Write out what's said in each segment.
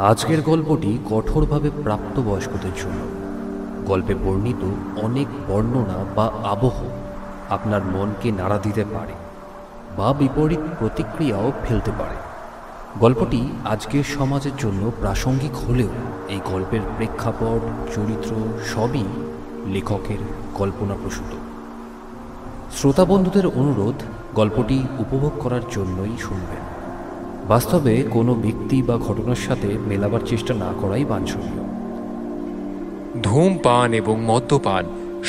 আজকের গল্পটি কঠোরভাবে প্রাপ্তবয়স্কদের জন্য। গল্পে বর্ণিত অনেক বর্ণনা বা আবহ আপনার মনকে নাড়া দিতে পারে বা বিপরীত প্রতিক্রিয়াও ফেলতে পারে। গল্পটি আজকের সমাজের জন্য প্রাসঙ্গিক হলেও এই গল্পের প্রেক্ষাপট, চরিত্র সবই লেখকের কল্পনাপ্রসূত। শ্রোতা বন্ধুদের অনুরোধ, গল্পটি উপভোগ করার জন্যই শুনবেন। বাস্তবে কোনো ব্যক্তি বা ঘটনার সাথে মেলাবার চেষ্টা না করাই বাঞ্ছনীয়। ধূমপান এবং মদ্যপান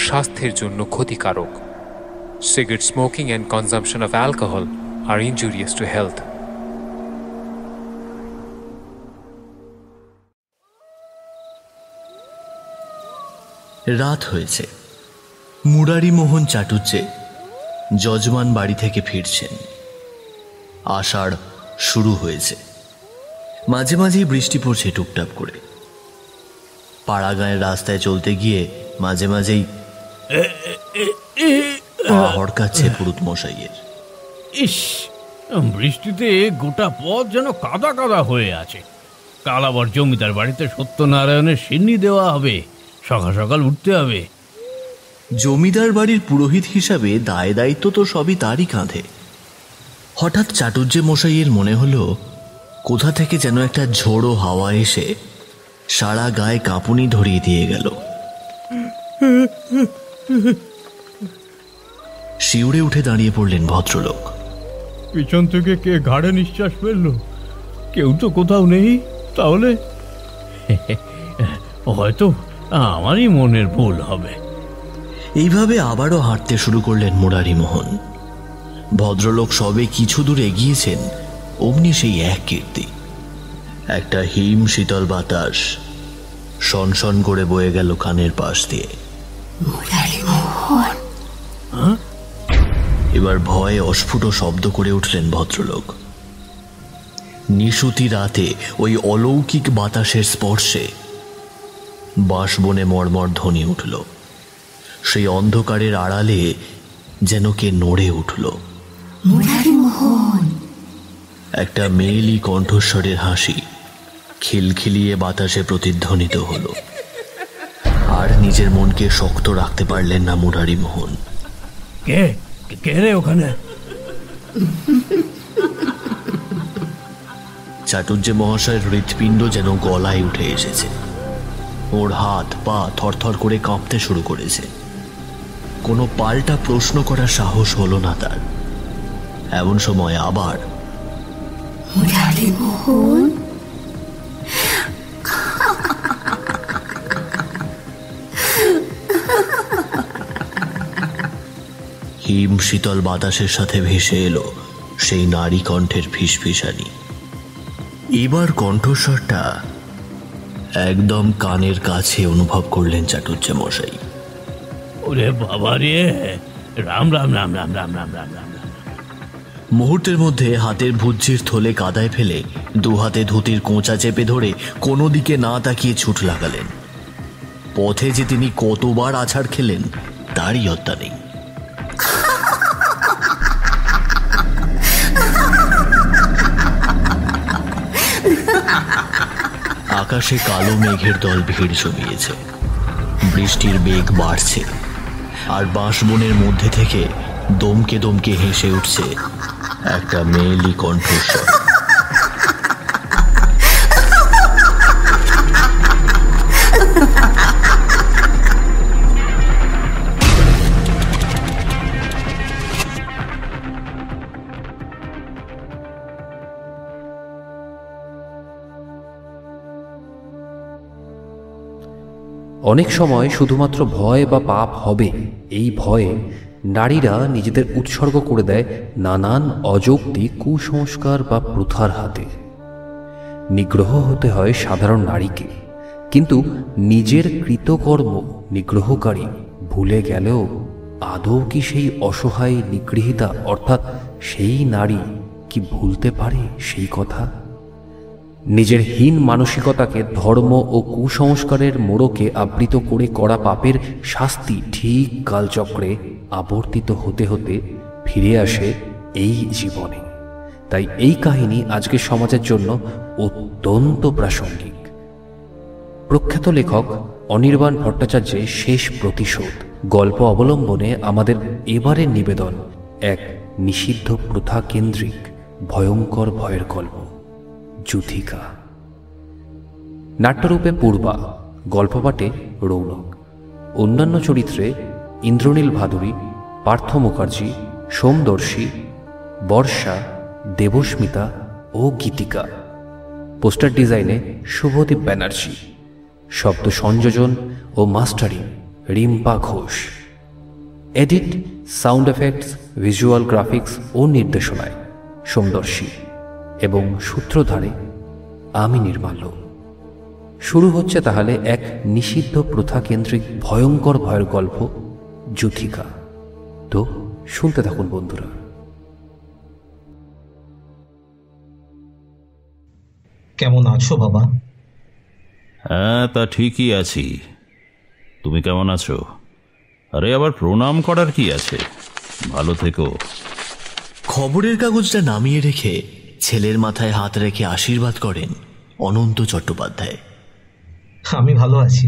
স্বাস্থ্যের জন্য ক্ষতিকারক। Cigarette smoking and consumption of alcohol are injurious to health. রাত হয়েছে। মুরারিমোহন চাটুজ্জে যজমান বাড়ি থেকে ফিরছেন। আষাঢ় শুরু হয়েছে। মাঝে মাঝেই বৃষ্টি পড়ছে টুপটাপ করে। পাড়াগাঁয়ের রাস্তায় চলতে গিয়ে মাঝে মাঝেই পা হড়কাচ্ছে পুরুত মশাইয়ের। ইস, বৃষ্টিতে গোটা পথ যেন কাদা কাদা হয়ে আছে। কাল আবার জমিদার বাড়িতে সত্যনারায়ণের সিন্নি দেওয়া হবে, সকাল সকাল উঠতে হবে। জমিদার বাড়ির পুরোহিত হিসাবে দায় দায়িত্ব তো সবই তারই কাঁধে। হঠাৎ চাটুজ্জে মশাইয়ের মনে হলো কোথা থেকে যেন একটা ঝোড়ো হাওয়া এসে সারা গায়ে কাঁপুনি ধরিয়ে দিয়ে গেল। শিউরে উঠে দাঁড়িয়ে পড়লেন ভদ্রলোক। পিছন থেকে কে ঘাড়ে নিঃশ্বাস ফেললো? কেউ তো কোথাও নেই। তাহলে হয়তো আমারই মনের ভুল হবে। এইভাবে আবারও হাঁটতে শুরু করলেন মুরারিমোহন। ভদ্রলোক সবে কিছু দূর এগিয়েছেন, অমনি সেই এক কীর্তি। একটা হিম শীতল বাতাস সনসন করে বয়ে গেল কানের পাশ দিয়ে। এবার ভয়ে অস্ফুট শব্দ করে উঠলেন ভদ্রলোক। নিশুতি রাতে ওই অলৌকিক বাতাসের স্পর্শে বাঁশবনে মর্মর ধ্বনি উঠল। সেই অন্ধকারের আড়ালে যেন কে নড়ে উঠল। একটা মেয়েলি কণ্ঠস্বরের হাসি খিলখিলিয়ে বাতাসে প্রতিধ্বনিত হল। আর নিজের মনকে শক্ত রাখতে পারলেন না মুরারিমোহন। কে কে রে ওখানে? চাটুজ্জে মহাশয়ের হৃৎপিণ্ড যেন গলায় উঠে এসেছে। ওর হাত পা থরথর করে কাঁপতে শুরু করেছে। কোনো পাল্টা প্রশ্ন করার সাহস হলো না তার। এমন সময় আবার হিম শীতল বাতাসের সাথে ভেসে এলো সেই নারী কণ্ঠের ফিসফিসানি। এবার কণ্ঠস্বরটা একদম কানের কাছে অনুভব করলেন চাটুজ্জে মশাই। ওরে বাবা রে, রাম রাম রাম রাম রাম রাম রাম রাম। মুহূর্তের মধ্যে হাতের ভুজ্জির থলে কাদায় ফেলে দু হাতে ধুতির কোঁচা চেপে ধরে কোনো দিকে না তাকিয়ে ছুট লাগালেন। পথে যে তিনি কতবার আছাড় খেলেন তারই হত্যা নেই। আকাশে কালো মেঘের দল ভিড় জমিয়েছে। বৃষ্টির বেগ বাড়ছে, আর বাঁশবনের মধ্যে থেকে দমকে দমকে হেসে উঠছে একটা মেয়েলি কণ্ঠস্বর। অনেক সময় শুধুমাত্র ভয় বা পাপ হবে এই ভয়ে নারীরা নিজেদের উৎসর্গ করে দেয় নানান অযৌক্তিক কুসংস্কার বা প্রথার হাতে। নিগ্রহ হতে হয় সাধারণ নারীকে, কিন্তু নিজের কৃতকর্ম নিগ্রহকারী ভুলে গেলেও আদৌ কি সেই অসহায় নিগৃহীতা অর্থাৎ সেই নারী কি ভুলতে পারে সেই কথা? নিজের হীন মানসিকতাকে ধর্ম ও কুসংস্কারের মোড়কে আবৃত করে করা পাপের শাস্তি ঠিক কালচক্রে আবর্তিত হতে হতে ফিরে আসে এই জীবনে। তাই এই কাহিনী আজকের সমাজের জন্য অত্যন্ত প্রাসঙ্গিক। প্রখ্যাত লেখক অনির্বাণ ভট্টাচার্যের শেষ প্রতিশোধ গল্প অবলম্বনে আমাদের এবারের নিবেদন এক নিষিদ্ধ প্রথা কেন্দ্রিক ভয়ঙ্কর ভয়ের গল্প, যুথিকা। নাট্যরূপে পূর্বা, গল্পপাঠে রৌনক, অন্যান্য চরিত্রে ইন্দ্রনীল ভাদুরী, পার্থ মুখার্জি, সোমদর্শী, বর্ষা, দেবস্মিতা ও গীতিকা। পোস্টার ডিজাইনে শুভদীপ ব্যানার্জি। শব্দ সংযোজন ও mastering Rimpa Ghosh. Edit, sound effects, visual graphics ও নির্দেশনায় সোমদর্শী এবং সূত্রধারে আমি নির্মাল্য। শুরু হচ্ছে তাহলে এক নিষিদ্ধ প্রথা কেন্দ্রিক ভয়ঙ্কর ভয়ের গল্প, যুথিকা। তো শুনতে থাকুন বন্ধুরা। কেমন আছো বাবা? হ্যাঁ, তা ঠিকই আছি। তুমি কেমন আছো? আরে আবার প্রণাম করার কি আছে, ভালো থেকো। খবরের কাগজটা নামিয়ে রেখে ছেলের মাথায় হাত রেখে আশীর্বাদ করেন অনন্ত চট্টোপাধ্যায়। আমি ভালো আছি।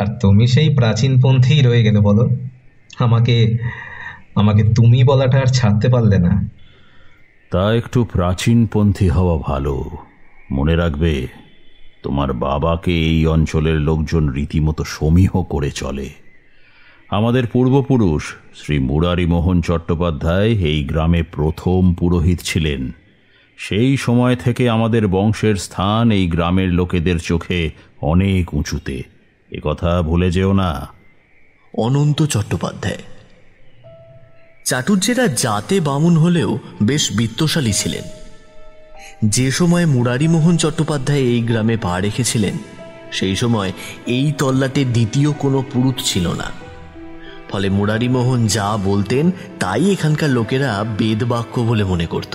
আর তুমি সেই প্রাচীনপন্থী রয়ে গেলে বলো। আমাকে আমাকে তুমি বলাটা আর ছাড়তে পারলে না। তা একটু প্রাচীনপন্থী হওয়া ভালো। মনে রাখবে, তোমার বাবাকে এই অঞ্চলের লোকজন রীতিমতো সমীহ করে চলে। আমাদের পূর্বপুরুষ শ্রী মুরারিমোহন চট্টোপাধ্যায় এই গ্রামে প্রথম পুরোহিত ছিলেন। সেই সময় থেকে আমাদের বংশের স্থান এই গ্রামের লোকেদের চোখে অনেক উঁচুতে, একথা ভুলে যেও না। অনন্ত চট্টোপাধ্যায় চাটুর্যেরা জাতে বামুন হলেও বেশ বিত্তশালী ছিলেন। যে সময় মুরারিমোহন চট্টোপাধ্যায় এই গ্রামে পা রেখেছিলেন, সেই সময় এই তল্লাটে দ্বিতীয় কোনো পুরুত ছিল না। ফলে মুরারিমোহন যা বলতেন তাই এখানকার লোকেরা বেদবাক্য বলে মনে করত।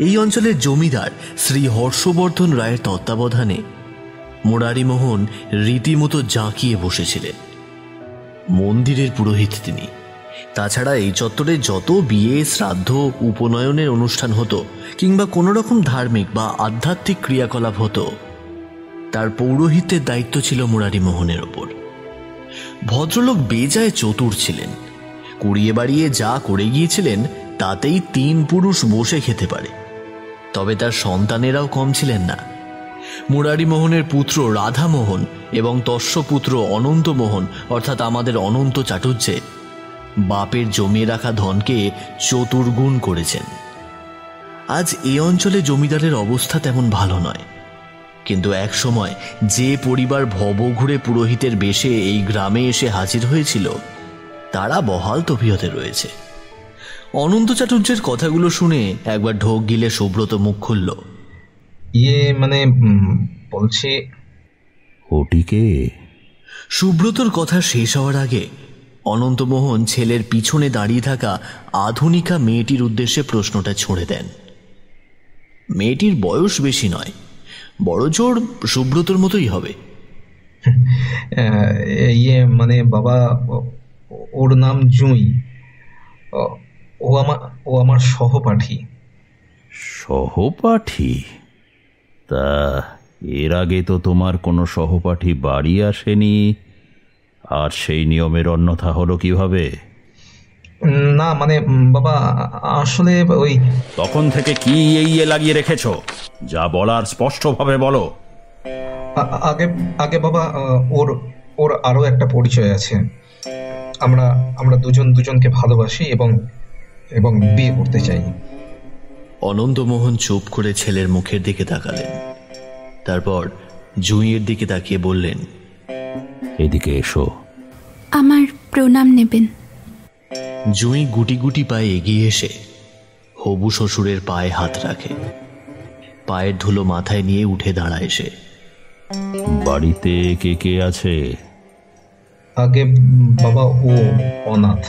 এই অঞ্চলের জমিদার শ্রী হর্ষবর্ধন রায়ের তত্ত্বাবধানে মুরারিমোহন রীতিমতো জাঁকিয়ে বসেছিলেন। মন্দিরের পুরোহিত তিনি। তাছাড়া এই চত্বরে যত বিয়ে, শ্রাদ্ধ, উপনয়নের অনুষ্ঠান হতো কিংবা কোনো রকম ধার্মিক বা আধ্যাত্মিক ক্রিয়াকলাপ হতো, তার পৌরোহিত্যের দায়িত্ব ছিল মুরারিমোহনের ওপর। ভদ্রলোক বেজায় চতুর ছিলেন। কুড়িয়ে বাড়িয়ে যা করে গিয়েছিলেন তাতেই 3 পুরুষ বসে খেতে পারে। তবে তার সন্তানেরাও কম ছিলেন না। মুরারিমোহনের পুত্র রাধামোহন এবং তস্যপুত্র অনন্তমোহন, অর্থাৎ আমাদের অনন্ত চাটুর্যে, বাপের জমিয়ে রাখা ধনকে চতুর্গুণ করেছেন। আজ এ অঞ্চলে জমিদারের অবস্থা তেমন ভালো নয়, কিন্তু এক সময় যে পরিবার ভবঘুরে পুরোহিতের বেশে এই গ্রামে এসে হাজির হয়েছিল, তারা বহাল তবিয়তে রয়েছে। অনন্ত চাটুর্যের কথাগুলো শুনে একবার ঢোক গিলে সুব্রত মুখ খুলল। মানে বলছি, ওটিকে? সুব্রতর কথা শেষ হওয়ার আগে অনন্তমোহন ছেলের পিছনে দাঁড়িয়ে থাকা আধুনিকা মেয়েটির উদ্দেশ্যে প্রশ্নটা ছুঁড়ে দেন। মেয়েটির বয়স বেশি নয়, বড়জোর সুব্রতর মতোই হবে। মানে বাবা, ওর নাম জুঁই। ও আমার সহপাঠী। সহপাঠী? তা এর আগে তো তোমার কোনো সহপাঠী বাড়ি আসেনি, আর সেই নিয়মের অন্যথা হলো কিভাবে? না মানে বাবা, আসলে ওই তখন থেকে কি এই লাগিয়ে রেখেছো? যা বলার স্পষ্টভাবে বলো। আগে বাবা, ওর আরো একটা পরিচয় আছে। আমরা দুজনকে ভালোবাসি এবং বিয়ে করতে চাই। অনন্তমোহন চুপ করে ছেলের মুখের দিকে তাকালেন। তারপর জুঁইয়ের দিকে তাকিয়ে বললেন, এদিকে এসো। আমার প্রণাম নেবেন। জুঁই গুটি গুটি পায়ে এগিয়ে এসে হবু শ্বশুরের পায়ে হাত রাখে। পায়ের ধুলো মাথায় নিয়ে উঠে দাঁড়ায় সে। বাড়িতে কে কে আছে? আগে বাবা, ও অনাথ।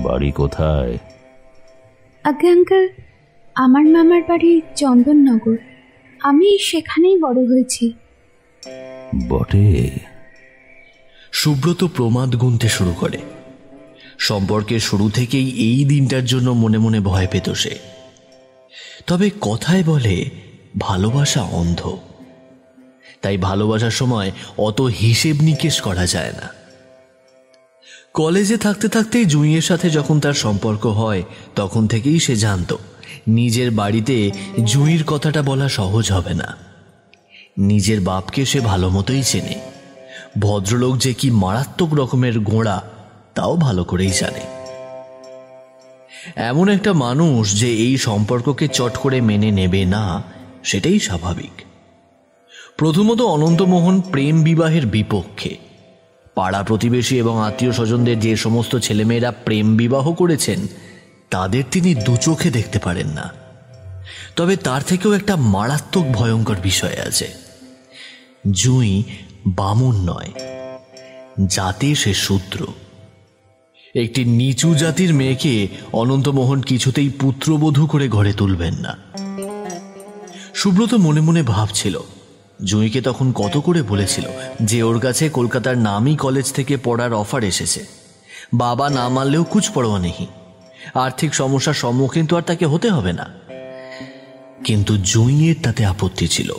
বাড়ি কোথায়? আগে আঙ্কেল, আমার মামার বাড়ি চন্দননগর। আমি সেখানেই বড় হয়েছি। বটে। সুব্রত প্রমাদ গুনতে শুরু করে। সম্পর্কের শুরু থেকেই এই দিনটার জন্য মনে মনে ভয় পেত সে। তবে কথায় বলে ভালোবাসা অন্ধ, তাই ভালোবাসার সময় অত হিসেব নিকেশ করা যায় না। কলেজে থাকতে থাকতেই জুঁইয়ের সাথে যখন তার সম্পর্ক হয় তখন থেকেই সে জানত নিজের বাড়িতে জুঁইয়ের কথাটা বলা সহজ হবে না। নিজের বাপকে সে ভালো মতোই চেনে, ভদ্রলোক যে কি মারাত্মক রকমের গোঁড়া তাও ভালো করেই জানে। এমন একটা মানুষ যে এই সম্পর্ককে চট করে মেনে নেবে না সেটাই স্বাভাবিক। প্রথমত অনন্তমোহন প্রেম বিবাহের বিপক্ষে। পাড়া প্রতিবেশী এবং আত্মীয় স্বজনদের যে সমস্ত ছেলেমেয়েরা প্রেম বিবাহ করেছেন তাদের তিনি দু চোখে দেখতে পারেন না। তবে তার থেকেও একটা মারাত্মক ভয়ঙ্কর বিষয় আছে। জুঁই বামুন নয়, জাতে সে শূদ্র। একটি নিচু জাতির মেয়েকে অনন্তমোহন কিছুতেই পুত্রবধূ করে ঘরে তুলবেন না। সুব্রত মনে মনে ভাবছিল জুঁইকে তখন কত করে বলেছিল যে ওর কাছে কলকাতার নামী কলেজ থেকে পড়ার অফার এসেছে, বাবা না মানলেও কুছ পরোয়া নেই, আর্থিক সমস্যার সম্মুখীন তো আর তাকে হতে হবে না। কিন্তু জুঁইয়ের তাতে আপত্তি ছিল।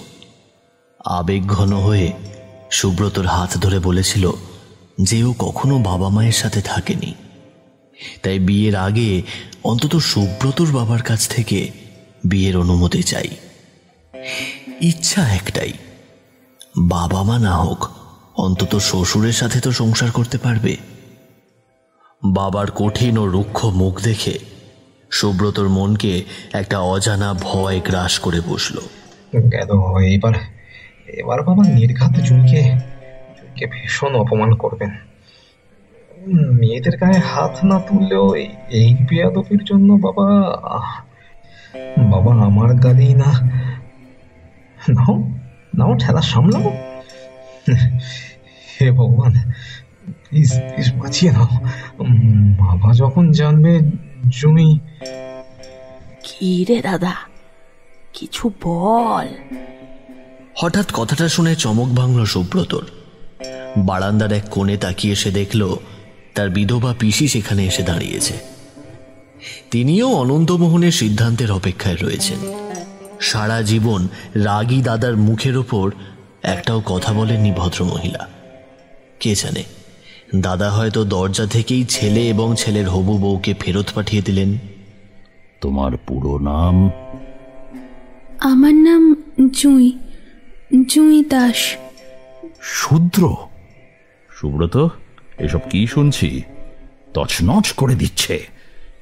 আবেগঘন হয়ে সুব্রতর হাত ধরে বলেছিল যে ও কখনো বাবা মায়ের সাথে থাকেনি, তাই বিয়ের আগে অন্তত সুব্রতর বাবার কাছ থেকে বিয়ের অনুমতি চাই। ইচ্ছা একটাই, বাবা মা না হোক অন্তত শ্বশুরের সাথে তো সংসার করতে পারবে। বাবার কঠিন ও রুক্ষ মুখ দেখে সুব্রতর মনকে একটা অজানা ভয় গ্রাস করে বসল। এবার এবার বাবা নির্ঘাত জুঁইকে ভীষণ অপমান করবেন। মেয়েদের গায়ে হাত না তুললেও এই বেয়াদবির জন্য বাবা আমার গালি না নাও ঠেলা সামলাবো। হে ভগবান, প্লিজ প্লিজ বাঁচিয়ে নাও। বাবা যখন জানবে জুঁই। কি রে দাদা, কিছু বল। হঠাৎ কথাটা শুনে চমক ভাঙল সুব্রতর। বারান্দার এক কোণে তাকিয়ে সে দেখল তার বিধবা পিসি সেখানে এসে দাঁড়িয়েছে। তিনিও অনন্তমোহনের সিদ্ধান্তের অপেক্ষায় রয়েছেন। সারা জীবন রাগী দাদার মুখের ওপর একটাও কথা বলেননি ভদ্রমহিলা। কে জানে, দাদা হয়তো দরজা থেকেই ছেলে এবং ছেলের হবু বউকে ফেরত পাঠিয়ে দিলেন। তোমার পুরো নাম? আমার নাম জুঁই দাস। শূদ্র? সুব্রত, এসব কি শুনছি? তছনছ করে দিচ্ছে।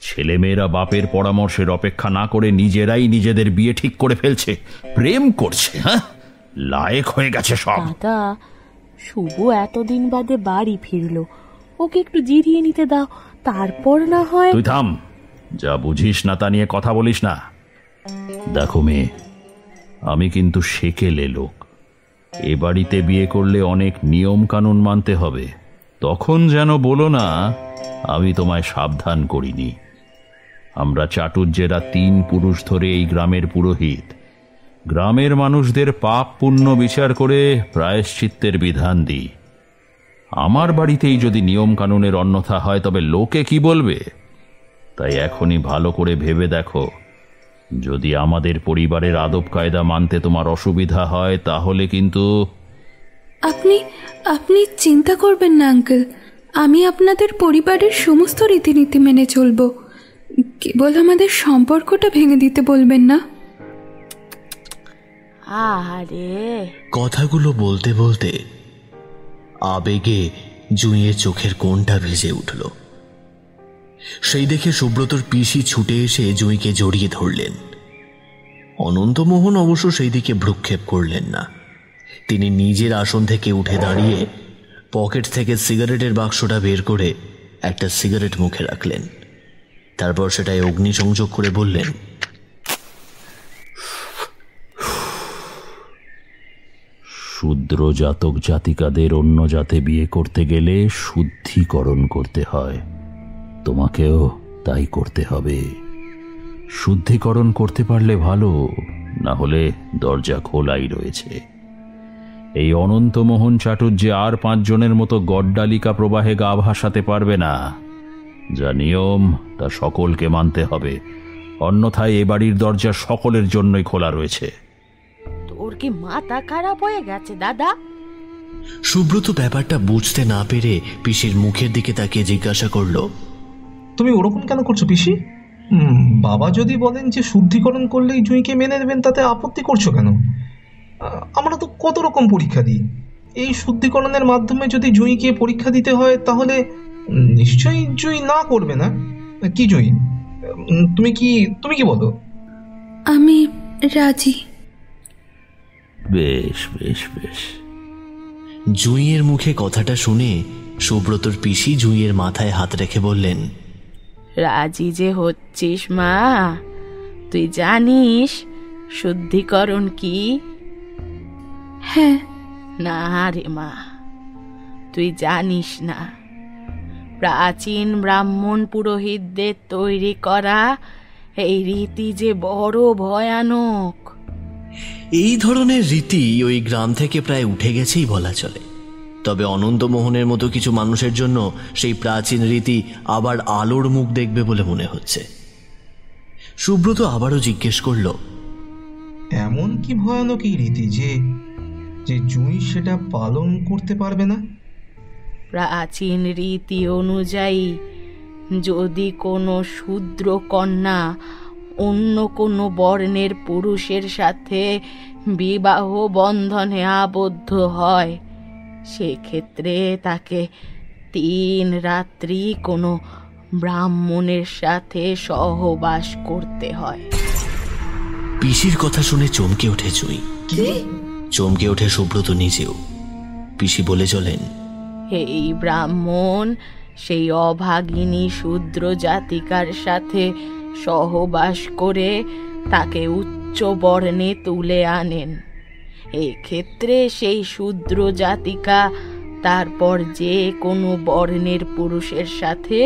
ছেলেমেয়েরা বাপের পরামর্শের অপেক্ষা না করে নিজেরাই নিজেদের বিয়ে ঠিক করে ফেলছে, প্রেম করছে। হ্যাঁ, লায়েক হয়ে গেছে সব। দাদা, শুভ এতদিন বাদে বাড়ি ফিরলো, ওকে একটু জিরিয়ে নিতে দাও, তারপর না হয়। তুই থাম, যা বুঝিস না তা নিয়ে কথা বলিস না। দেখো মেয়ে, আমি কিন্তু সেকেলে লোক। এ বাড়িতে বিয়ে করলে অনেক নিয়ম কানুন মানতে হবে। তখন যেন বলো না আমি তোমায় সাবধান করিনি। আমরা চাটুর্যেরা 3 পুরুষ ধরে এই গ্রামের পুরোহিত। গ্রামের মানুষদের পাপ পুণ্য বিচার করে প্রায়শ্চিত্তের বিধান দিই। আমার বাড়িতেই যদি নিয়ম কানুনের অন্যথা হয় তবে লোকে কি বলবে? তাই এখনই ভালো করে ভেবে দেখো, যদি আমাদের পরিবারের আদব কায়দা মানতে তোমার অসুবিধা হয় তাহলে কিন্তু। আপনি চিন্তা করবেন না আঙ্কেল, আমি আপনাদের পরিবারের সমস্ত রীতিনীতি মেনে চলব। কেবল আমাদের সম্পর্কটা ভেঙে দিতে বলবেন না। আরে, কথাগুলো বলতে বলতে আবেগে জুঁইয়ের চোখের কোণটা ভেসে উঠল। সেই দেখে সুব্রতর পিসি ছুটে এসে জুঁইকে জড়িয়ে ধরলেন। অনন্তমোহন অবশ্য সেই দিকে ভ্রুক্ষেপ করলেন না। তিনি নিজের আসন থেকে উঠে দাঁড়িয়ে পকেট থেকে সিগারেটের বাক্সটা বের করে একটা সিগারেট মুখে রাখলেন। তারপর সেটায় অগ্নিসংযোগ করে বললেন, শূদ্র জাতক জাতিকাদের অন্য জাতে বিয়ে করতে গেলে শুদ্ধিকরণ করতে হয়। তোমাকেও তাই করতে হবে। শুদ্ধিকরণ করতে পারলে ভালো, না হলে দরজা খোলাই রয়েছে। এই অনন্তমোহন চাটুর্যে আর 5 জনের মতো গড্ডালিকা প্রবাহে গা ভাসাতে পারবে না। যা নিয়ম তা সকলকে মানতে হবে, অন্যথায় এ বাড়ির দরজা সকলের জন্যই খোলা রয়েছে। তোর কি মাথা খারাপ হয়ে গেছে দাদা? সুব্রত ব্যাপারটা বুঝতে না পেরে পিসির মুখের দিকে তাকিয়ে জিজ্ঞাসা করলো, তুমি ওরকম কেন করছো পিসি? বাবা যদি বলেন যে শুদ্ধিকরণ করলেই জুঁইকে মেনে নেবেন, তাতে আপত্তি করছো কেন? আমরা তো কত রকম পরীক্ষা দিই। এই শুদ্ধিকরণের মাধ্যমে যদি জুঁইকে পরীক্ষা দিতে হয় তাহলে নিশ্চয়ই জুঁই না করবে না। কি জুঁই, তুমি কি বলো? আমি রাজি। বেশ বেশ বেশ। জুঁইয়ের মুখে কথাটা শুনে সুব্রতর পিসি জুঁইয়ের মাথায় হাত রেখে বললেন, রাজি যে হচ্ছিস মা? তুই জানিস শুদ্ধিকরণ কি? হ্যাঁ। না রে মা, তুই জানিস না। প্রাচীন ব্রাহ্মণ পুরোহিতদের তৈরি করা এই রীতি যে বড় ভয়ানক। এই ধরনের রীতি ওই গ্রাম থেকে প্রায় উঠে গেছেই বলা চলে। তবে অনন্তমোহনের মতো কিছু মানুষের জন্য সেই প্রাচীন রীতি আবার আলোর মুখ দেখবে বলে মনে হচ্ছে। সুব্রত আবারও জিজ্ঞেস করল, এমন কি ভয়ানক এই রীতি যে জুঁই সেটা পালন করতে পারবে না? প্রাচীন রীতি অনুযায়ী যদি কোনো শূদ্র কন্যা অন্য কোনো বর্ণের পুরুষের সাথে বিবাহ বন্ধনে আবদ্ধ হয়, সেক্ষেত্রে তাকে 3 রাত্রি কোনো ব্রাহ্মণের সাথে সহবাস করতে হয়। পিসির কথা শুনে চমকে ওঠে জুঁই। চমকে ওঠে সুব্রত নিজেও। পিসি বলে চলেন, এই ব্রাহ্মণ সেই অভাগিনী শূদ্র জাতিকার সাথে সহবাস করে তাকে উচ্চ বর্ণে তুলে আনেন। এক্ষেত্রে সেই শূদ্র জাতিকা তারপর যে কোনো বর্ণের পুরুষের সাথে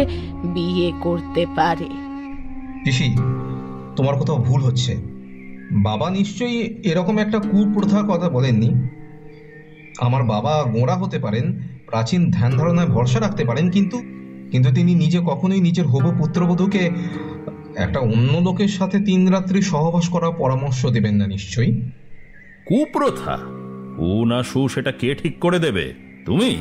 বিয়ে করতে পারে। পিসি, তোমার কোথাও ভুল হচ্ছে। বাবা নিশ্চয়ই এরকম একটা কুপ্রথার কথা বলেননি। আমার বাবা গোঁড়া হতে পারেন, প্রাচীন ধ্যান ধারণায় ভরসা রাখতে পারেন, কিন্তু তিনি নিজে কখনোই নিজের হবু পুত্রবধূকে একটা অন্য লোকের সাথে 3 রাত্রি সহবাস করার পরামর্শ দেবেন না নিশ্চয়ই। কুপ্রথা ও না সু সেটা কে ঠিক করে দেবে? তুমি?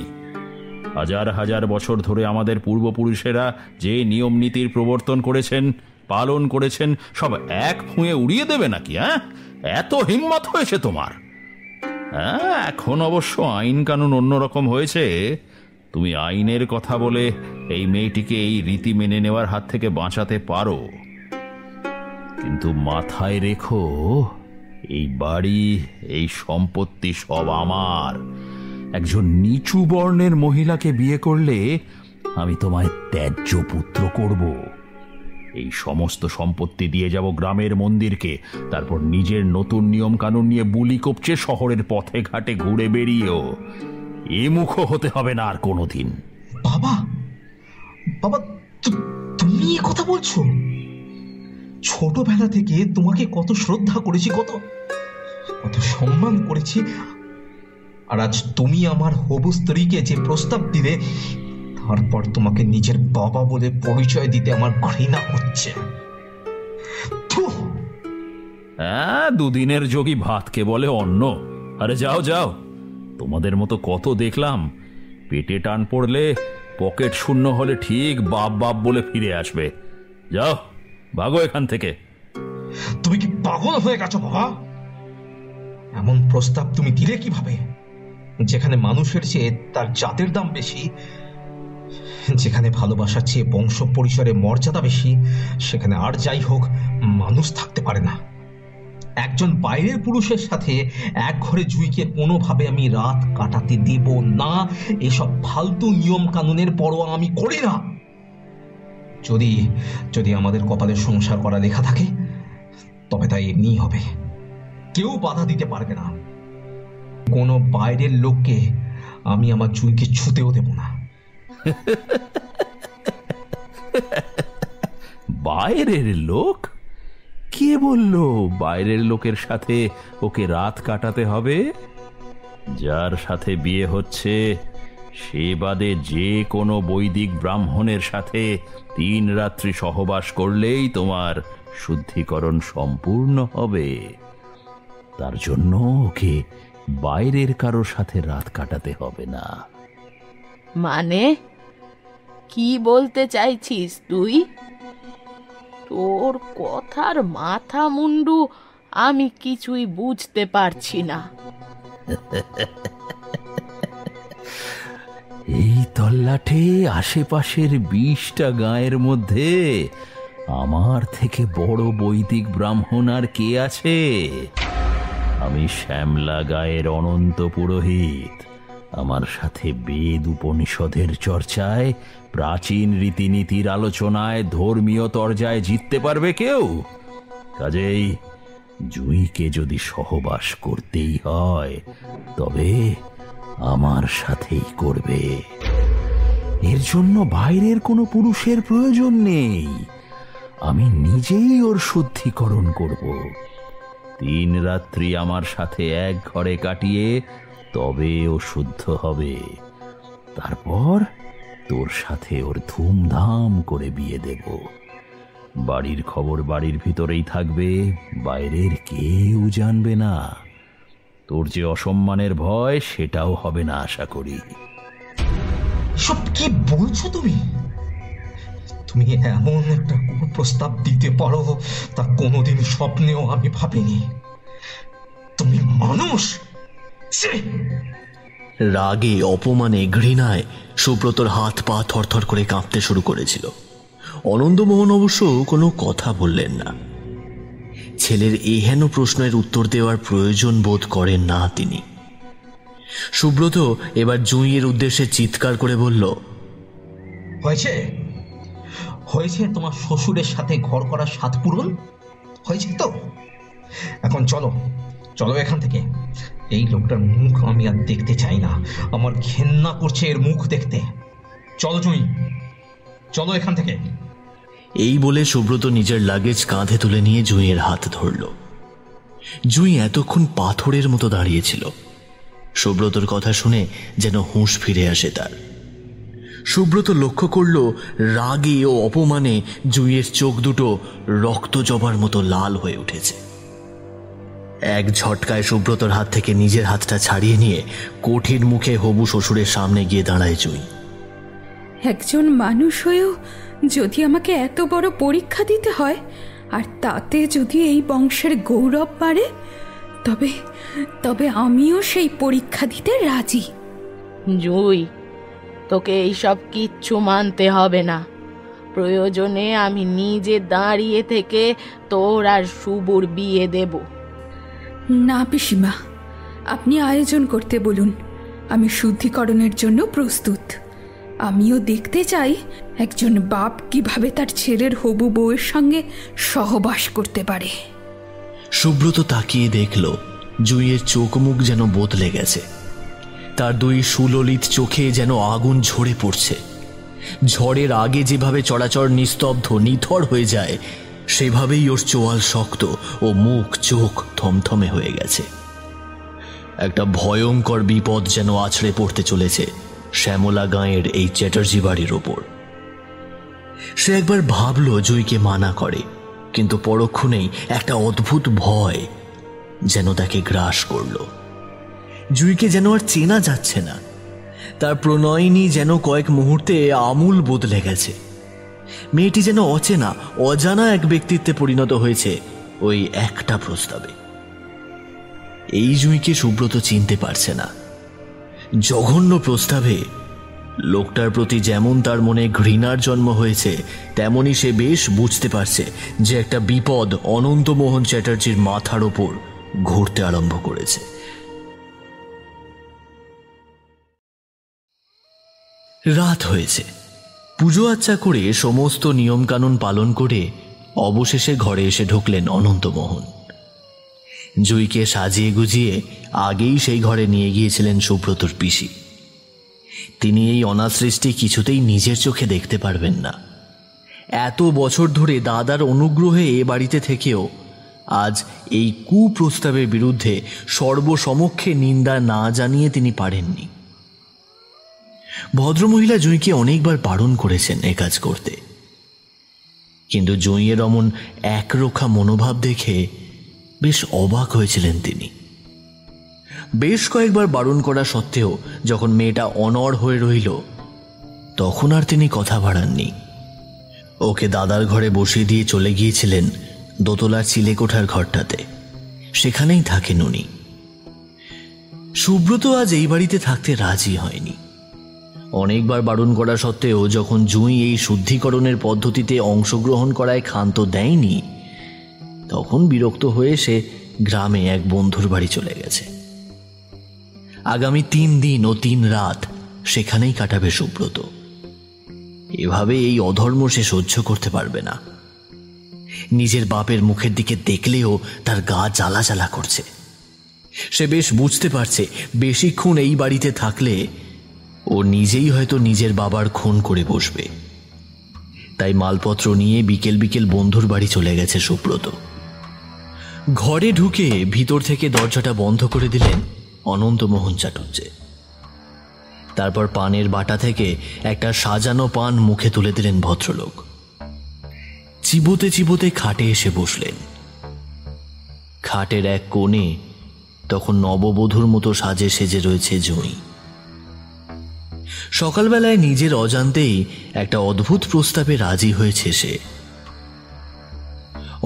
হাজার হাজার বছর ধরে আমাদের পূর্বপুরুষেরা যে নিয়ম নীতির প্রবর্তন করেছেন, পালন করেছেন, সব এক ফুঁয়ে উড়িয়ে দেবে নাকি? এত হিম্মত হয়েছে তোমার? এখন অবশ্য আইন কানুন অন্যরকম হয়েছে। তুমি আইনের কথা বলে এই মেয়েটিকে এই রীতি মেনে নেওয়ার হাত থেকে বাঁচাতে পারো, কিন্তু মাথায় রেখো, এই বাড়ি, এই সম্পত্তি সব আমার। একজন নিচু বর্ণের মহিলাকে বিয়ে করলে আমি তোমায় ত্যায্য পুত্র করব। এই সমস্ত সম্পত্তি দিয়ে যাব গ্রামের মন্দিরকে, তারপর নিজের নতুন নিয়ম কানুন নিয়ে বুলি কপচে শহরের পথে ঘাটে ঘুরে বেরিয়েও এ মুখ হতে হবে না আর কোনোদিন। বাবা, বাবা, তুমি এ কথা বলছো? ছোটবেলা থেকে তোমাকে কত শ্রদ্ধা করেছি, কত সম্মান করেছি, আর আজ তুমি আমার হবু স্ত্রীকে যে প্রস্তাব দিলে, তারপর তোমাকে নিজের বাবা বলে পরিচয় দিতে আমার ঘৃণা হচ্ছে। দুদিনের যোগী ভাতকে বলে অন্ন। আরে যাও যাও, তোমাদের মতো কত দেখলাম, পেটে টান পড়লে, পকেট শূন্য হলে ঠিক বাপ বাপ বলে ফিরে আসবে। যাও, ভাগো এখান থেকে। তুমি কি পাগল হয়ে গেছো বাবা? এমন প্রস্তাব তুমি দিলে কিভাবে? যেখানে মানুষের চেয়ে তার জাতের দাম বেশি, যেখানে ভালোবাসার চেয়ে বংশ পরিসরের মর্যাদা বেশি, সেখানে আর যাই হোক মানুষ থাকতে পারে না। একজন বাইরের পুরুষের সাথে এক ঘরে জুঁইকে কোনোভাবে আমি রাত কাটাতে দেব না। এসব ফালতু নিয়ম কানুনের পরোয়া আমি করি না। যদি আমাদের কপালে সংসার করা লেখা থাকে, তবে তাই এমনিই হবে। কেউ বাধা দিতে পারবে না। কোনো বাইরের লোককে আমি আমার জুঁইকে ছুঁতেও দেব না। বাইরের লোক? কে বলল বাইরের লোকের সাথে ওকে রাত কাটাতে হবে? যার সাথে বিয়ে হচ্ছে সে বাদে যে কোনো বৈদিক ব্রাহ্মণের সাথে 3 রাত্রি সহবাস করলেই তোমার শুদ্ধিকরণ সম্পূর্ণ হবে। তার জন্য ওকে বাইরের কারোর সাথে রাত কাটাতে হবে না। মানে কি বলতে চাইছিস তুই? তোর কথার মাথা মুন্ডু আমি কিছুই বুঝতে পারছি না। এই তল্লাটে আশেপাশের 20টা গাঁয়ের মধ্যে আমার থেকে বড় বৈদিক ব্রাহ্মণ আর কে আছে? আমি শ্যামলা গাঁয়ের অনন্ত পুরোহিত। আমার সাথে বেদ উপনিষদের চর্চায়, প্রাচীন রীতিনীতির আলোচনায়, ধর্মীয় তরজায় জিততে পারবে কেউ? কাজেই জুঁইকে যদি সহবাস করতেই হয় তবে আমার সাথেই করবে। এর জন্য বাইরের কোনো পুরুষের প্রয়োজন নেই। আমি নিজেই ওর শুদ্ধিকরণ করব। 3 রাত্রি আমার সাথে এক ঘরে কাটিয়ে তবে ও শুদ্ধ হবে। তারপর তোর সাথে ওর ধুমধাম করে বিয়ে দেব। বাড়ির খবর বাড়ির ভিতরেই থাকবে, বাইরের কেউ জানবে না। তোর যে অসম্মানের ভয় সেটাও হবে না আশা করি। সব কি বলছো তুমি? তুমি এমন একটা প্রস্তাব দিতে পারো তা কোনোদিন স্বপ্নেও আমি ভাবিনি। তুমি মানুষ? রাগে, অপমানে, ঘৃণায় সুব্রতর হাত পা থরথর করে কাঁপতে শুরু করেছিল। অনন্তমোহন অবশ্য কোনো কথা বললেন না। ছেলের এহেন প্রশ্নের উত্তর দেওয়ার প্রয়োজন বোধ করেন না তিনি। সুব্রত এবার জুঁইয়ের উদ্দেশ্যে চিৎকার করে বলল, হয়েছে হয়েছে, তোমার শ্বশুরের সাথে ঘর করার স্বাদ পূরণ হয়েছে তো? এখন চলো চলো এখান থেকে। এই লোকটার মুখ আমি আর দেখতে চাই না। আমার ঘেন্না করছে এর মুখ দেখতে। চলো জুঁই, চলো এখান থেকে। এই বলে সুব্রত নিজের লাগেজ কাঁধে তুলে নিয়ে জুঁইয়ের হাত ধরল। জুঁই এতক্ষণ পাথরের মতো দাঁড়িয়েছিল। সুব্রতর কথা শুনে যেন হুঁশ ফিরে আসে তার। সুব্রত লক্ষ্য করল রাগে ও অপমানে জুঁইয়ের চোখ দুটো রক্ত জবার মতো লাল হয়ে উঠেছে। এক ঝটকায় সুব্রতর হাত থেকে নিজের হাতটা ছাড়িয়ে নিয়ে কঠিন মুখে হবু শ্বশুরের সামনে গিয়ে দাঁড়ায় জুঁই। একজন মানুষ হয়েও যদি আমাকে এত বড় পরীক্ষা দিতে হয়, আর তাতে যদি এই বংশের গৌরব বাড়ে, তবে তবে আমিও সেই পরীক্ষা দিতে রাজি। জুঁই, তোকে এইসব কিচ্ছু মানতে হবে না। প্রয়োজনে আমি নিজে দাঁড়িয়ে থেকে তোর আর শুভর বিয়ে দেব। না পিসিমা, আপনি আয়োজন করতে বলুন। আমি শুদ্ধিকরণের জন্য প্রস্তুত। আমিও দেখতে চাই একজন বাপ কিভাবে তার ছেলের হবু বউয়ের সঙ্গে সহবাস করতে পারে। সুব্রত তাকিয়ে দেখল জুঁইয়ের চোখ মুখ যেন বদলে গেছে। তার 2 সুললিত চোখে যেন আগুন ঝরে পড়ছে। ঝড়ের আগে যেভাবে চলাচল নিস্তব্ধ নিথর হয়ে যায়, সেভাবেই ওর চোয়াল শক্ত ও মুখ চোখ থমথমে হয়ে গেছে। একটা ভয়ঙ্কর বিপদ যেন আছড়ে পড়তে চলেছে শ্যামলা গাঁয়ের এই চ্যাটার্জি বাড়ির ওপর। সে একবার ভাবল জুঁইকে মানা করে, কিন্তু পরক্ষণেই একটা অদ্ভুত ভয় যেন তাকে গ্রাস করল। জুঁইকে যেন আর চেনা যাচ্ছে না। তার প্রণয়িনী যেন কয়েক মুহূর্তে আমূল বদলে গেছে। মেয়েটি যেন অচেনা অজানা এক ব্যক্তিত্বে পরিণত হয়েছে ওই একটা প্রস্তাবে। এই জুঁইকে সুব্রত চিনতে পারছে না। জঘন্য প্রস্তাবে লোকটার প্রতি যেমন তার মনে ঘৃণার জন্ম হয়েছে, তেমনি সে বেশ বুঝতে পারছে যে একটা বিপদ অনন্তমোহন চ্যাটার্জির মাথার ওপর ঘুরতে আরম্ভ করেছে। রাত হয়েছে। পুজো আচ্চা করে সমস্ত নিয়মকানুন পালন করে অবশেষে ঘরে এসে ঢুকলেন অনন্তমোহন। জুঁইকে সাজিয়ে গুজিয়ে আগেই সেই ঘরে নিয়ে গিয়েছিলেন সুব্রতর পিসি। তিনি এই অনাসৃষ্টি কিছুতেই নিজের চোখে দেখতে পারবেন না। এত বছর ধরে দাদার অনুগ্রহে এ বাড়িতে থেকেও আজ এই কুপ্রস্তাবের বিরুদ্ধে সর্বসমক্ষে নিন্দা না জানিয়ে তিনি পারেননি। ভদ্রমহিলা জুঁইকে অনেকবার বারণ করেছেন এ কাজ করতে, কিন্তু জুঁইয়ের অমন একরোখা মনোভাব দেখে বেশ অবাক হয়েছিলেন তিনি। বেশ কয়েকবার বারণ করা সত্ত্বেও যখন মেয়েটা অনড় হয়ে রইল, তখন আর তিনি কথা বাড়াননি। ওকে দাদার ঘরে বসিয়ে দিয়ে চলে গিয়েছিলেন দোতলার চিলেকোঠার ঘরটাতে। সেখানেই থাকেন উনি। সুব্রত আজ এই বাড়িতে থাকতে রাজি হয়নি। অনেকবার বারণ করা সত্ত্বেও যখন জুঁই এই শুদ্ধিকরণের পদ্ধতিতে অংশগ্রহণ করায় ক্ষান্ত দেয়নি, তখন বিরক্ত হয়ে সে গ্রামে এক বন্ধুর বাড়ি চলে গেছে। আগামী 3 দিন ও 3 রাত সেখানেই কাটাবে সুব্রত। এভাবে এই অধর্ম সে সহ্য করতে পারবে না। নিজের বাপের মুখের দিকে দেখলেও তার গা জ্বালা জ্বালা করছে। সে বেশ বুঝতে পারছে বেশিক্ষণ এই বাড়িতে থাকলে ও নিজেই হয়তো নিজের বাবার খুন করে বসবে। তাই মালপত্র নিয়ে বিকেল বিকেল বন্ধুর বাড়ি চলে গেছে সুব্রত। ঘরে ঢুকে ভিতর থেকে দরজাটা বন্ধ করে দিলেন অনন্তমোহন চাটুর্যে। তারপর পানের বাটা থেকে একটা সাজানো পান মুখে তুলে দিলেন ভদ্রলোক। চিবোতে চিবোতে খাটে এসে বসলেন। খাটের এক কোণে তখন নববধূর মতো সাজে সেজে রয়েছে জুঁই। সকালবেলায় নিজের অজান্তেই একটা অদ্ভুত প্রস্তাবে রাজি হয়েছে সে।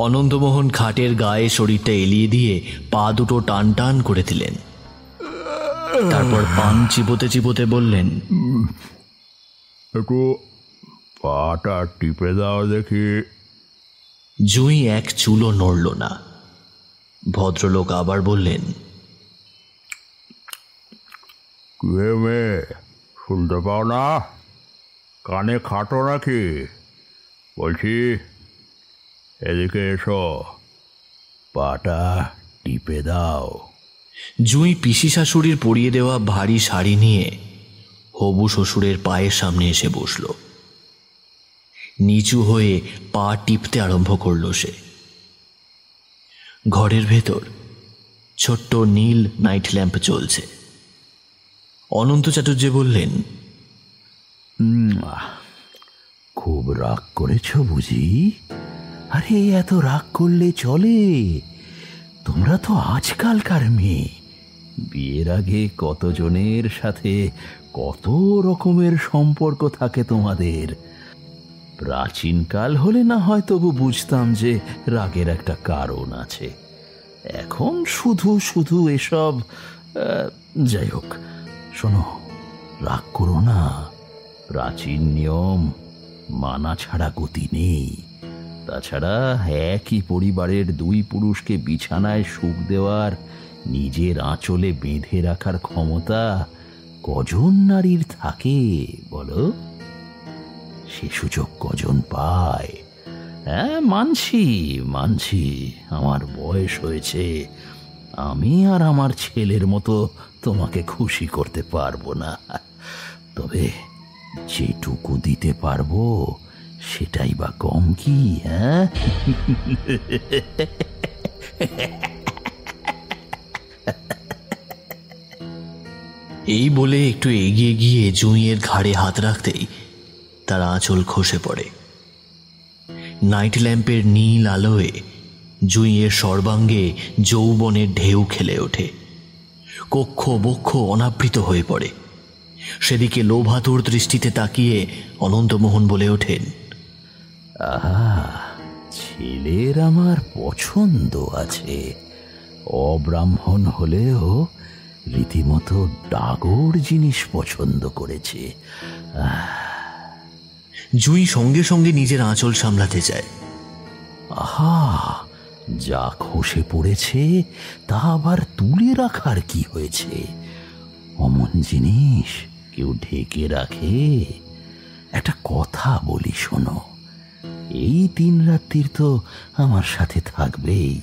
অনন্তমোহন খাটের গায়ে শরীরটা এলিয়ে দিয়ে পা দুটো টান টান করে দিলেন। তারপর পান চিবোতে চিবোতে বললেন, একটু পাটা টিপে দাও দেখি। জুঁই এক চুলও নড়ল না। ভদ্রলোক আবার বললেন, কে মেয়ে, শুনতে পাও না? কানে খাটো নাকি? বলছি এদিকে এসো, পাটা টিপে দাও। জুঁই পিসি শাশুড়ির পরিয়ে দেওয়া ভারী শাড়ি নিয়ে হবু শ্বশুরের পায়ের সামনে এসে বসল। নিচু হয়ে পা টিপতে আরম্ভ করল সে। ঘরের ভেতর ছোট্ট নীল নাইট ল্যাম্প চলছে। অনন্ত চাটুর্যে বললেন, খুব রাগ করেছ বুঝি? আরে এত রাগ করলে চলে? তোমরা তো আজকালকার মেয়ে। বিয়ের আগে কতজনের সাথে কত রকমের সম্পর্ক থাকে তোমাদের। প্রাচীনকাল হলে না হয় তবু বুঝতাম যে রাগের একটা কারণ আছে। এখন শুধু শুধু এসব। যাই হোক, শোনো, রাগ করো না। প্রাচীন নিয়ম মানা ছাড়া গতি নেই। তাছাড়া একই পরিবারের 2 পুরুষকে বিছানায় সুখ দেওয়ার, নিজের আঁচলে বেঁধে রাখার ক্ষমতা কজন নারীর থাকে বলো? সে সুযোগ কজন পায়? হ্যাঁ, মানছি আমার বয়স হয়েছে। আমি আর আমার ছেলের মতো তোমাকে খুশি করতে পারবো না, তবে যেটুকু দিতে পারবো সেটাই বা কম কি? হ্যাঁ, এই বলে একটু এগিয়ে গিয়ে জুঁইয়ের ঘাড়ে হাত রাখতেই তার আঁচল খসে পড়ে। নাইট ল্যাম্পের নীল আলোয় জুঁইয়ের সর্বাঙ্গে যৌবনের ঢেউ খেলে ওঠে। কক্ষ বক্ষ অনাবৃত হয়ে পড়ে। সেদিকে লোভাতুর দৃষ্টিতে তাকিয়ে অনন্তমোহন বলে ওঠেন, আহা, ছেলের আমার পছন্দ আছে। অব্রাহ্মণ হলেও রীতিমতো ডাগর জিনিস পছন্দ করেছে। জুঁই সঙ্গে সঙ্গে নিজের আঁচল সামলাতে চায়। আহা, যা খসে পড়েছে তা আবার তুলে রাখার কি হয়েছে? অমন জিনিস কেউ ঢেকে রাখে? একটা কথা বলি, শোনো, এই 3 রাত্রির তো আমার সাথে থাকবেই,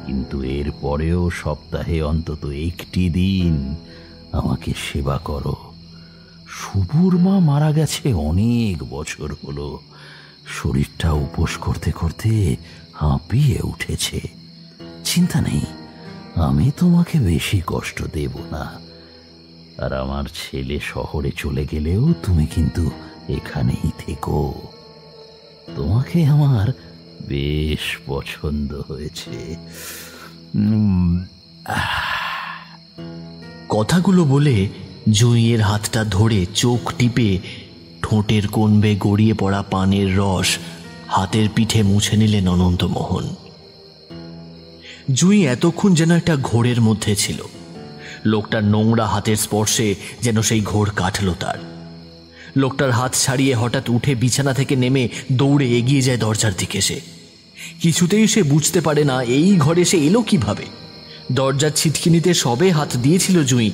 কিন্তু এর পরেও সপ্তাহে অন্তত 1টি দিন আমাকে সেবা করো। শুভুর মা মারা গেছে অনেক বছর হলো। শরীরটা উপোস করতে করতে হাঁপিয়ে উঠেছে। চিন্তা নেই, আমি তোমাকে বেশি কষ্ট দেব না। আর আমার ছেলে শহরে চলে গেলেও তুমি কিন্তু এখানেই থেকো। তোমাকে আমার বেশ পছন্দ হয়েছে। কথাগুলো বলে জুঁইয়ের হাতটা ধরে চোখ টিপে ঠোঁটের কোণবে গড়িয়ে পড়া পানের রস হাতের পিঠে মুছে নিলেন অনন্তমোহন। জুঁই এতক্ষণ যেন একটা ঘোরের মধ্যে ছিল। লোকটার নোংরা হাতের স্পর্শে যেন সেই ঘোর কাটল তার। লোকটার হাত ছাড়িয়ে হঠাৎ উঠে বিছানা থেকে নেমে দৌড়ে এগিয়ে যায় দরজার দিকে। সে কিছুতেই সে বুঝতে পারে না এই ঘরে সে এলো কিভাবে। দরজার ছিটকিনিতে সবে হাত দিয়েছিল জুঁই,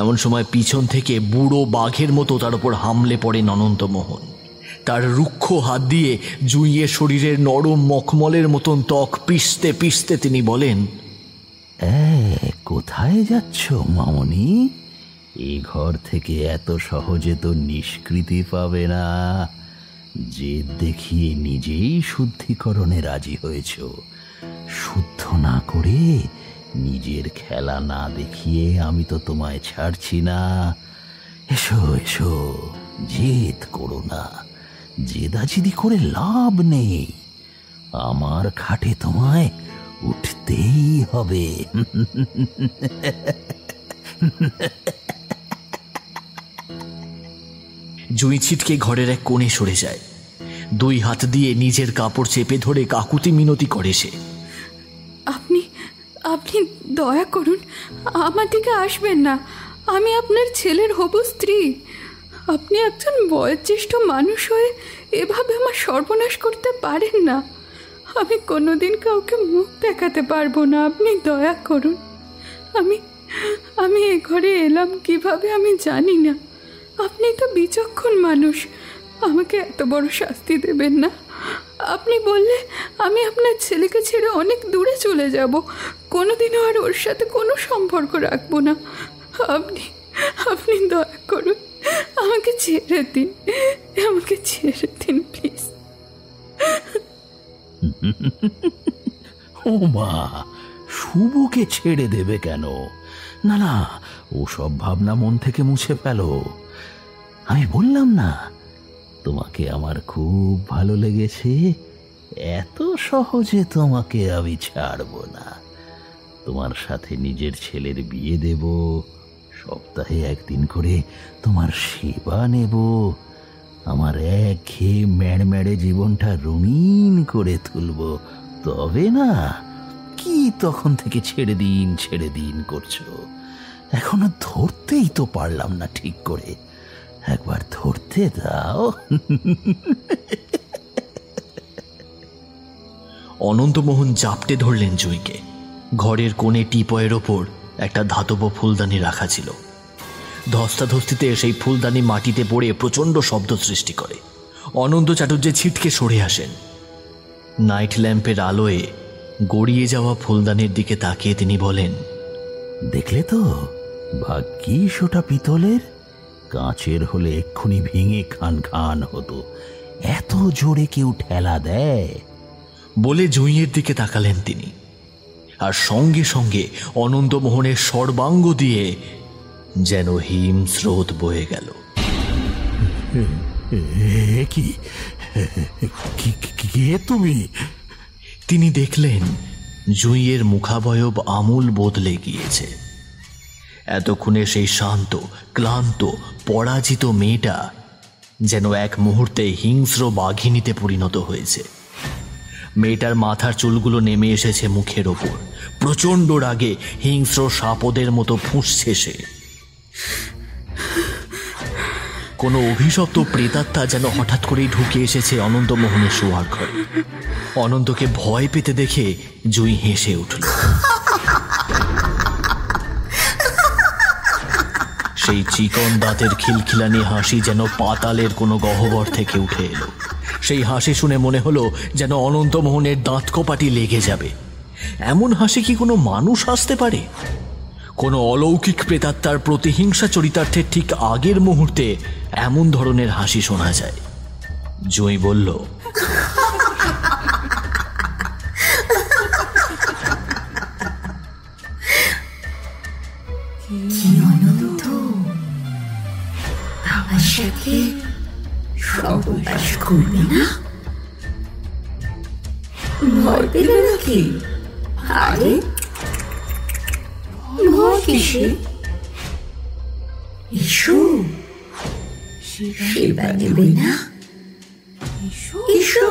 এমন সময় পিছন থেকে বুড়ো বাঘের মতো তার উপর হামলে পড়েন অনন্তমোহন। তার রুক্ষ হাত দিয়ে জুঁইয়ের শরীরের নরম মখমলের মতন ত্বক পিষতে পিষতে তিনি বলেন, কোথায় যাচ্ছ মামনি? এই ঘর থেকে এত সহজে তো নিষ্কৃতি পাবে না। জেদ দেখিয়ে নিজেই শুদ্ধিকরণে রাজি হয়েছ। শুদ্ধ না করে নিজের খেলা না দেখিয়ে আমি তো তোমায় ছাড়ছি না। এসো এসো, জেদ করো না। জেদাজিদি করে লাভ নেই। আমার খাটে তোমায় উঠতেই হবে। জুঁই ছিটকে ঘরের এক কোণে সরে যায়। দুই হাত দিয়ে নিজের কাপড় চেপে ধরে কাকুতি মিনতি করে সে। আপনি আপনি দয়া করুন, আমার দিকে আসবেন না। আমি আপনার ছেলের হবু স্ত্রী। আপনি একজন বয়োজ্যেষ্ঠ মানুষ হয়ে এভাবে আমার সর্বনাশ করতে পারেন না। আমি কোনোদিন কাউকে মুখ দেখাতে পারবো না। আপনি দয়া করুন। আমি এ ঘরে এলাম কিভাবে আমি জানি না। আপনি তো বিচক্ষণ মানুষ, আমাকে এত বড় শাস্তি দেবেন না। আপনি বললে আমি আপনার ছেলেকে ছেড়ে অনেক দূরে চলে যাব, কোনোদিনও আর ওর সাথে কোনো সম্পর্ক রাখবো না। আপনি দয়া করুন, আমাকে ছেড়ে দিন, আমাকে ছেড়ে দিন প্লিজ। ও মা, শুভকে ছেড়ে দেবে কেন? না না, ওসব ভাবনা মন থেকে মুছে ফেলো। আমি বললাম না তোমাকে আমার খুব ভালো লেগেছে। এত সহজে তোমাকে আমি ছাড়বো না। তোমার সাথে নিজের ছেলের বিয়ে দেব, সপ্তাহে একদিন করে তোমার সেবা নেব, আমার একঘেয়ে ম্যাড়ম্যাড়ে জীবনটা রঙিন করে তুলব। তবে না কি তখন থেকে ছেড়ে দিন করছো? এখনো ধরতেই তো পারলাম না ঠিক করে। একবার ধরতে দাও। অনন্তমোহন জাপটে ধরলেন জুঁইকে। ঘরের কোণে টিপয়ের ওপর একটা ধাতব ফুলদানি রাখা ছিল। ধস্তাধস্তিতে সেই ফুলদানি মাটিতে পড়ে প্রচণ্ড শব্দ সৃষ্টি করে। অনন্ত চাটুর্যে ছিটকে সরে আসেন। নাইট ল্যাম্পের আলোয় গড়িয়ে যাওয়া ফুলদানির দিকে তাকিয়ে তিনি বলেন, দেখলে তো, ভাগ্যিস ওটা পিতলের। কাঁচের হলে এক্ষুনি ভেঙে খান খান হতো। এত জোরে কেউ ঠেলা দেয়? বলে জুঁইয়ের দিকে তাকালেন তিনি। আর সঙ্গে সঙ্গে অনন্তমোহনের সর্বাঙ্গ দিয়ে যেন হিম স্রোত বয়ে গেল। কে তুমি? তিনি দেখলেন জুঁইয়ের মুখাবয়ব আমূল বদলে গিয়েছে। এতক্ষণে সেই শান্ত, ক্লান্ত, পরাজিত মেয়েটা যেন এক মুহূর্তে হিংস্র বাঘিনীতে পরিণত হয়েছে। মেয়েটার মাথার চুলগুলো নেমে এসেছে মুখের ওপর। প্রচণ্ড রাগে হিংস্র সাপদের মতো ফুঁসছে সে। কোনো অভিশপ্ত প্রেতাত্মা যেন হঠাৎ করেই ঢুকে এসেছে অনন্তমোহনের শোয়ার ঘরে। অনন্তকে ভয় পেতে দেখে জুঁই হেসে উঠল। সেই চিকন দাঁতের খিলখিলানি হাসি যেন পাতালের কোনো গহ্বর থেকে উঠে এলো। সেই হাসি শুনে মনে হলো যেন অনন্তমোহনের দাঁত কপাটি লেগে যাবে। এমন হাসি কি কোনো মানুষ হাসতে পারে? কোনো অলৌকিক প্রেতাত্মার প্রতিহিংসা চরিতার্থের ঠিক আগের মুহূর্তে এমন ধরনের হাসি শোনা যায়। জুঁই বলল, সাথে সহবাস করবে না? ভয় পেলে নাকি? আরে ভয় কিসে? এসো, সেবা নেবে না? এসো।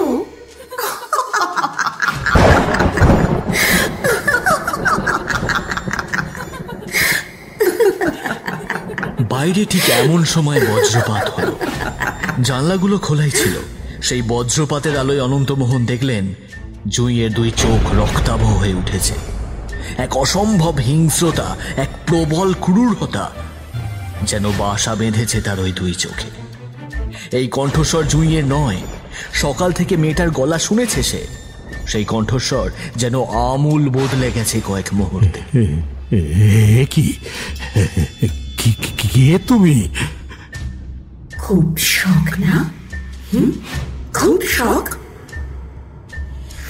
বাইরে ঠিক এমন সময় বজ্রপাত হলো। জানলাগুলো খোলাই ছিল। সেই বজ্রপাতের আলোয় অনন্তমোহন দেখলেন জুঁইয়ের দুই চোখ রক্তাভ হয়ে উঠেছে। এক অসম্ভব হিংস্রতা, এক প্রবল ক্রূরতা যেন বাসা বেঁধেছে তার ওই দুই চোখে। এই কণ্ঠস্বর জুঁইয়ের নয়। সকাল থেকে মেয়েটার গলা শুনেছে সে। সেই কণ্ঠস্বর যেন আমূল বদলে গেছে কয়েক মুহূর্তে। কি কে তুমি? খুব শখ না? খুব শখ?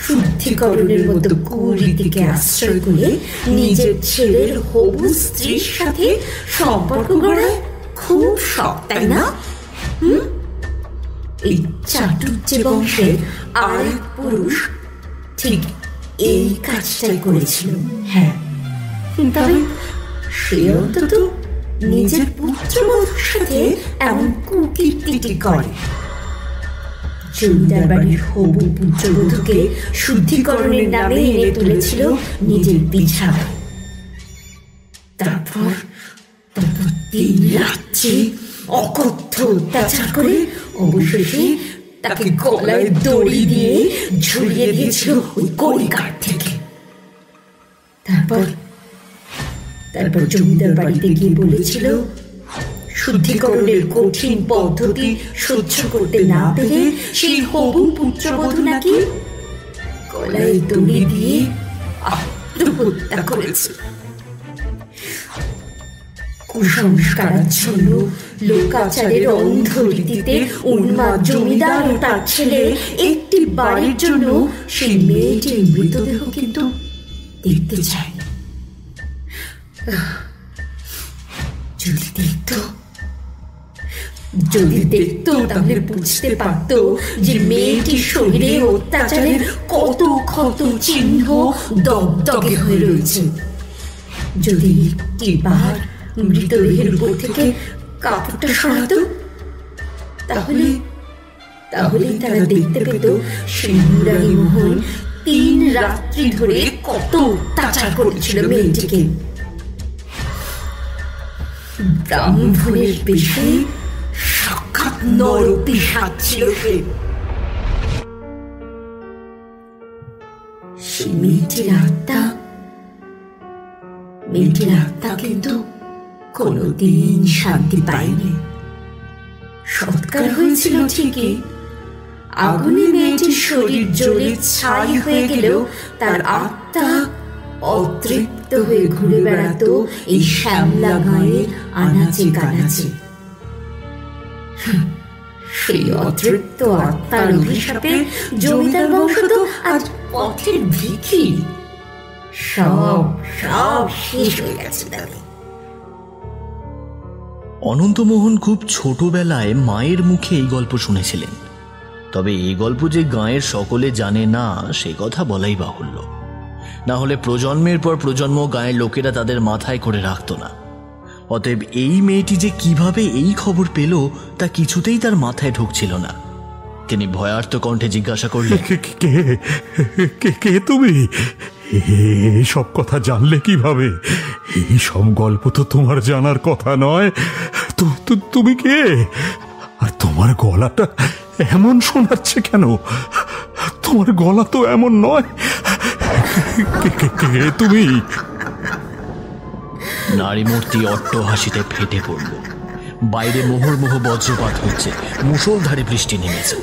শুদ্ধিকরণের মতো কুরীতিকে আশ্রয় করে নিজের ছেলের হবু স্ত্রীর সাথে সম্পর্ক গড়ায় খুব শখ, তাই না? এই চাটুজ্জে বংশের আরেক পুরুষ ঠিক এই কাজটাই করেছিল। হ্যাঁ, তবে সে অন্তত নিজের পুত্রবধূর সাথে এমন কুকীর্তিটি করে। জমিদার বাড়ির হবু পুত্রবধূকে শুদ্ধিকরণের নামে এনে তুলেছিল নিজের বিছানায়। তারপর দিন রাত্রি অকথ্য অত্যাচার করে অবশেষে তাকে গলায় দড়ি দিয়ে ঝুলিয়ে দিয়েছিল ওই কড়িকাঠ থেকে। তারপর জমিদার বাড়িতে গিয়ে বলেছিল শুদ্ধিকরণের কঠিন পদ্ধতি সহ্য করতে না পেরে সেই হবু পুত্রবধূ নাকি গলায় দড়ি দিয়ে আত্মহত্যা করেছে। কুসংস্কারাচ্ছন্ন লোকাচারের অন্ধ রীতিতে উন্মাদ জমিদার ও তার ছেলে একটি বাড়ির জন্য সেই মেয়েটির মৃতদেহ কিন্তু দেখতে চায়। যদি দেখতো তাহলে বুঝতে পারতো যে মেয়েটির শরীরে অত্যাচারের কত ক্ষত চিহ্ন দগদগে হয়ে রয়েছে। যদি একটিবার মৃতদেহের উপর থেকে কাপড়টা সরাতো তাহলে তারা দেখতে পেত সেই মুরারিমোহন 3 রাত্রি ধরে কত অত্যাচার করেছিল মেয়েটিকে। ব্রাহ্মণের বেশে সাক্ষাৎ নরপিশাচ ছিল সে। মেয়েটির আত্মা কিন্তু কোনদিন শান্তি পায়নি। সৎকার হয়েছিল ঠিকই, আগুনে মেয়েটির শরীর জ্বলে ছাই হয়ে গেলেও তার আত্মা অতৃপ্ত হয়ে ঘুরে বেড়াতো এই শ্যামলা গাঁয়ের আনাচে কানাচে। সেই অতৃপ্ত আত্মার অভিশাপে জমিদার বংশ তো আজ পথের ভিখি। সব শেষ হয়ে গেছে তাদের। অনন্তমোহন খুব ছোটবেলায় মায়ের মুখে এই গল্প শুনেছিলেন। তবে এই গল্প যে গাঁয়ের সকলে জানে না সে কথা বলাই বাহুল্য। না হলে প্রজন্মের পর প্রজন্ম গাঁয়ের লোকেরা তাদের মাথায় করে রাখত না। অতএব এই মেয়েটি যে কিভাবে এই খবর পেল তা কিছুতেই তার মাথায় ঢুকছিল না। তিনি ভয়ার্ত কণ্ঠে জিজ্ঞাসা করলেন, কে তুমি? সব কথা জানলে কিভাবে? এই সব গল্প তো তোমার জানার কথা নয়। তুমি কে? আর তোমার গলাটা এমন শোনাচ্ছে কেন? তোমার গলা তো এমন নয়। কে তুমি? নারী মূর্তি অট্ট হাসিতে ফেটে পড়ল। বাইরে মুহুর্মুহু বজ্রপাত হচ্ছে, মুষলধারে বৃষ্টি নেমেছে।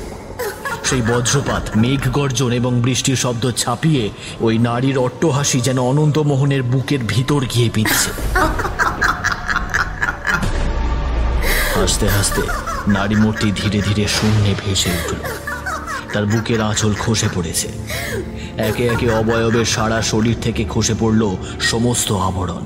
সেই বজ্রপাত, মেঘ গর্জন এবং বৃষ্টির শব্দ ছাপিয়ে ওই নারীর অট্টহাসি যেন অনন্তমোহনের বুকের ভিতর গিয়ে বিঁধছে। হাসতে হাসতে নারী মূর্তি ধীরে ধীরে শূন্যে ভেসে উঠল। তার বুকের আঁচল খসে পড়েছে। একে একে অবয়বের সারা শরীর থেকে খসে পড়ল সমস্ত আবরণ।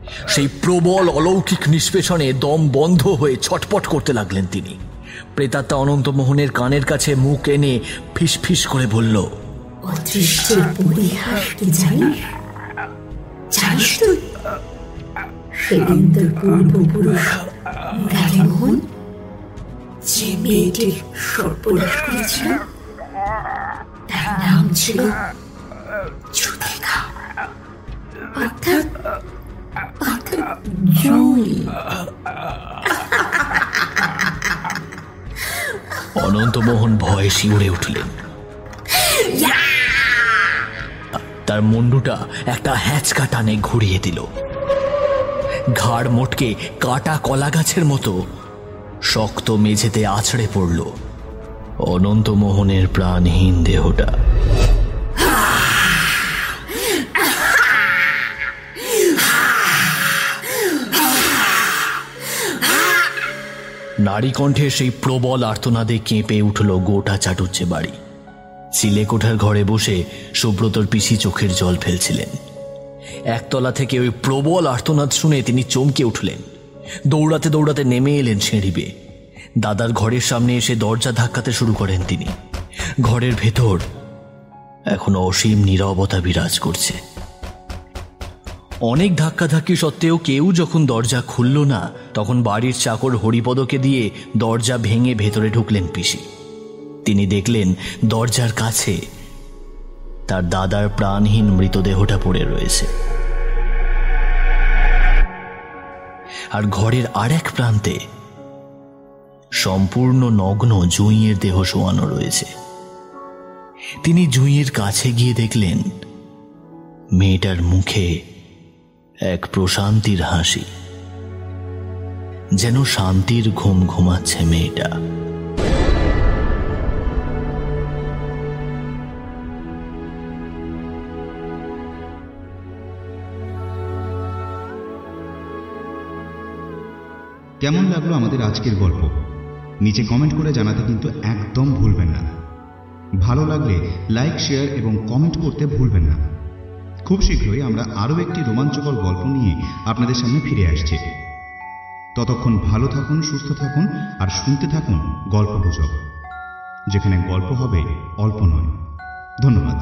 সেই প্রবল অলৌকিক নিষ্পেষণে দম বন্ধ হয়ে ছটপট করতে লাগলেন তিনি। প্রেতাত্মা অনন্তমোহনের কানের কাছে মুখ এনে ফিসফিস করে বলল, অদৃষ্টের পরিহাস কি জানিস? জানিস তুই সেদিন তোর পূর্বপুরুষ মুরারিমোহন যে মেয়েটির সর্বনাশ করেছিল তার নাম ছিল যুথিকা, অর্থাৎ জুই। অনন্তমোহন ভয়ে শিউরে উঠলেন। তার মুন্ডুটা একটা হ্যাঁচকা টানে ঘুরিয়ে দিল। ঘাড় মোটকে কাটা কলা গাছের মতো শক্ত মেঝেতে আছড়ে পড়ল অনন্তমোহনের প্রাণহীন দেহটা। নারী কণ্ঠে সেই প্রবল আর্তনাদে কেঁপে উঠল গোটা চাটুজ্জে বাড়ি। চিলেকোঠার ঘরে বসে সুব্রতর পিসি চোখের জল ফেলছিলেন। একতলা থেকে ওই প্রবল আর্তনাদ শুনে তিনি চমকে উঠলেন। দৌড়াতে দৌড়াতে নেমে এলেন সিঁড়ি বেয়ে। দাদার ঘরের সামনে এসে দরজা ধাক্কাতে শুরু করেন তিনি। ঘরের ভেতর এখন অসীম নীরবতা বিরাজ করছে। অনেক ধাক্কাধাক্কি সত্ত্বেও কেউ যখন দরজা খুলল না, তখন বাড়ির চাকর হরিপদকে দিয়ে দরজা ভেঙে ভেতরে ঢুকলেন পিসি। তিনি দেখলেন দরজার কাছে তার দাদার প্রাণহীন মৃতদেহটা পড়ে রয়েছে, আর ঘরের আর এক প্রান্তে সম্পূর্ণ নগ্ন জুঁইয়ের দেহ শোয়ানো রয়েছে। তিনি জুঁইয়ের কাছে গিয়ে দেখলেন মেয়েটার মুখে এক প্রশান্তির হাসি, যেন শান্তির ঘুম ঘুমাচ্ছে মেয়েটা। কেমন লাগলো আমাদের আজকের গল্প নিচে কমেন্ট করে জানাতে কিন্তু একদম ভুলবেন না। ভালো লাগলে লাইক, শেয়ার এবং কমেন্ট করতে ভুলবেন না। খুব শীঘ্রই আমরা আরও একটি রোমাঞ্চকর গল্প নিয়ে আপনাদের সামনে ফিরে আসছি। ততক্ষণ ভালো থাকুন, সুস্থ থাকুন আর শুনতে থাকুন গল্পগুজব, যেখানে গল্প হবে অল্প নয়। ধন্যবাদ।